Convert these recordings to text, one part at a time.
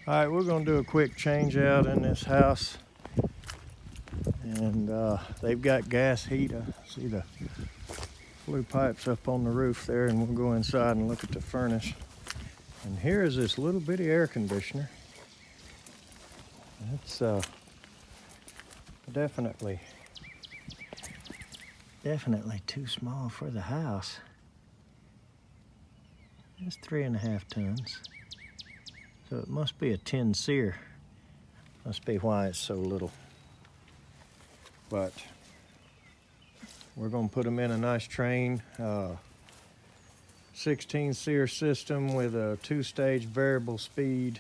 All right, we're gonna do a quick change out in this house. And they've got gas heat. I see the blue pipes up on the roof there, and we'll go inside and look at the furnace. And here is this little bitty air conditioner. It's definitely too small for the house. It's 3.5 tons. So it must be a 10 S.E.E.R. Must be why it's so little. But we're gonna put them in a nice Trane 16 S.E.E.R system with a 2-stage variable speed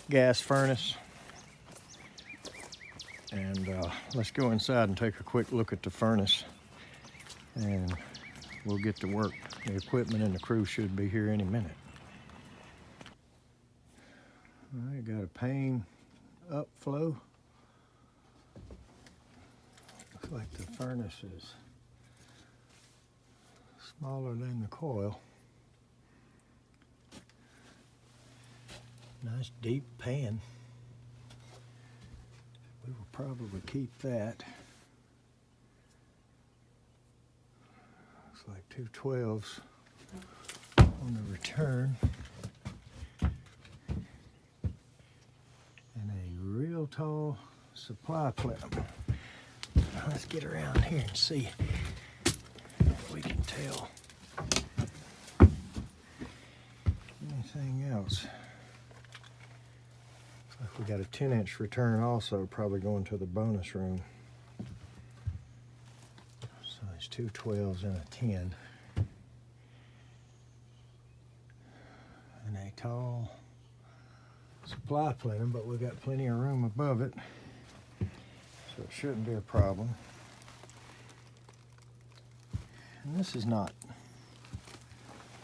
gas furnace. And let's go inside and take a quick look at the furnace, and we'll get to work. The equipment and the crew should be here any minute. All right, got a pane upflow. Looks like the furnace is smaller than the coil. Nice deep pan. We will probably keep that. Looks like 2 12s on the return. And a real tall supply plate. Let's get around here and see if we can tell anything else. Looks like we got a 10-inch return also, probably going to the bonus room. So there's 2 12s and a 10. And a tall supply plenum, but we got plenty of room above it, so it shouldn't be a problem. And this is not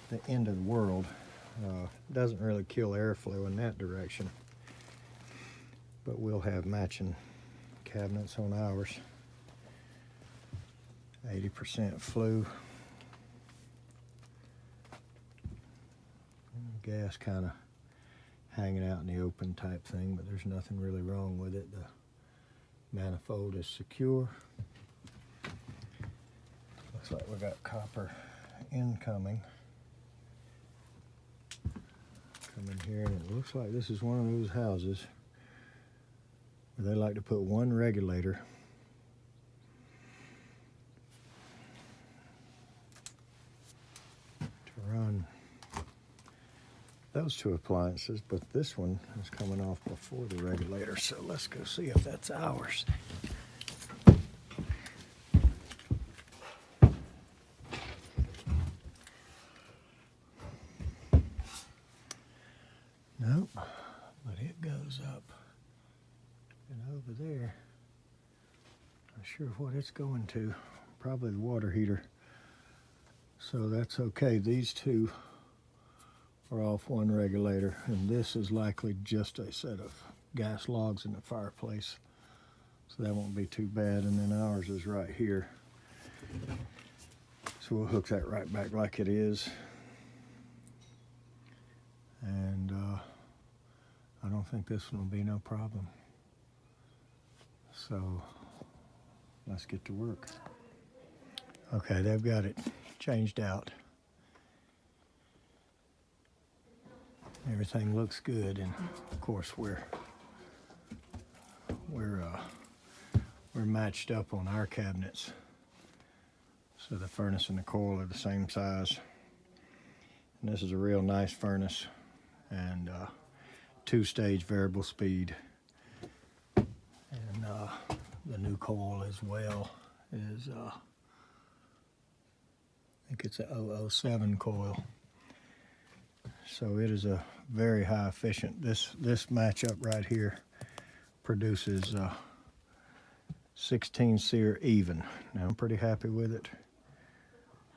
the end of the world. Doesn't really kill airflow in that direction, but we'll have matching cabinets on ours. 80% flue. Gas kind of hanging out in the open type thing, but there's nothing really wrong with it. The manifold is secure. Looks like we got copper incoming. Come in here, and it looks like this is one of those houses where they like to put one regulator to run those 2 appliances, but this one is coming off before the regulator, so let's go see if that's ours. Nope, but it goes up and over there. Not sure what it's going to. Probably the water heater. So that's okay. These 2 are off one regulator, and this is likely just a set of gas logs in the fireplace, so that won't be too bad. And then ours is right here, so we'll hook that right back like it is. And I don't think this one will be no problem. So let's get to work. Okay, they've got it changed out. Everything looks good, and of course we're matched up on our cabinets, so the furnace and the coil are the same size. And this is a real nice furnace, and 2-stage variable speed. And the new coil as well is I think it's a 007 coil. So it is a very high efficient. This matchup right here produces 16 S.E.E.R even. Now I'm pretty happy with it.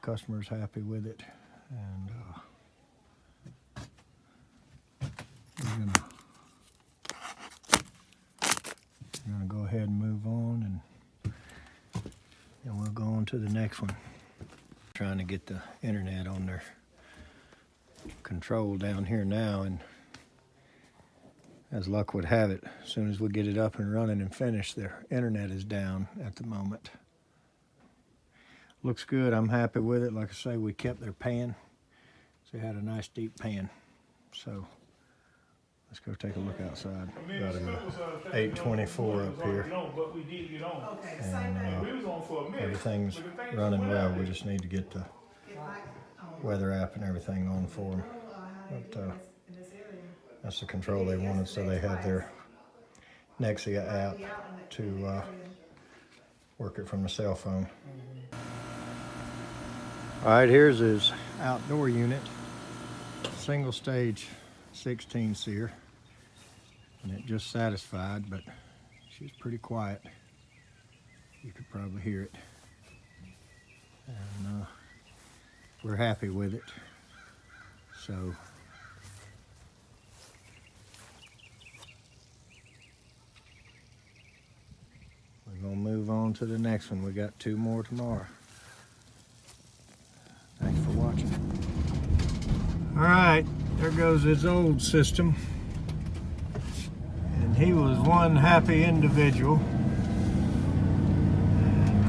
Customer's happy with it, and we're gonna go ahead and move on, and we'll go on to the next one. Trying to get the internet on their control down here now, and as luck would have it, as soon as we get it up and running and finished, their internet is down at the moment. Looks good. I'm happy with it. Like I say, we kept their pan. They had a nice deep pan. So let's go take a look outside. Got an 824 up here. And everything's running well. We just need to get the weather app and everything on for them. But that's the control they wanted, so they have their Nexia app to work it from the cell phone. All right, here's his outdoor unit. Single stage 16 SEER, and it just satisfied, but she's pretty quiet. You could probably hear it, and we're happy with it. So we're gonna move on to the next one. We got 2 more tomorrow. Thanks for watching. All right, there goes his old system. And he was one happy individual. And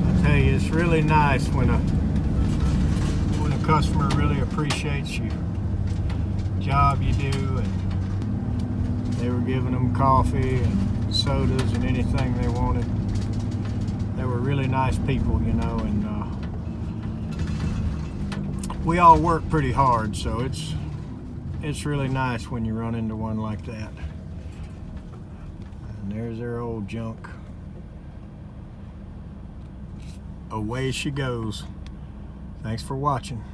I tell you, it's really nice when a customer really appreciates you, the job you do. And they were giving them coffee and sodas and anything they wanted. They were really nice people, you know, and we all work pretty hard, so it's really nice when you run into one like that. And there's their old junk. Away she goes. Thanks for watching.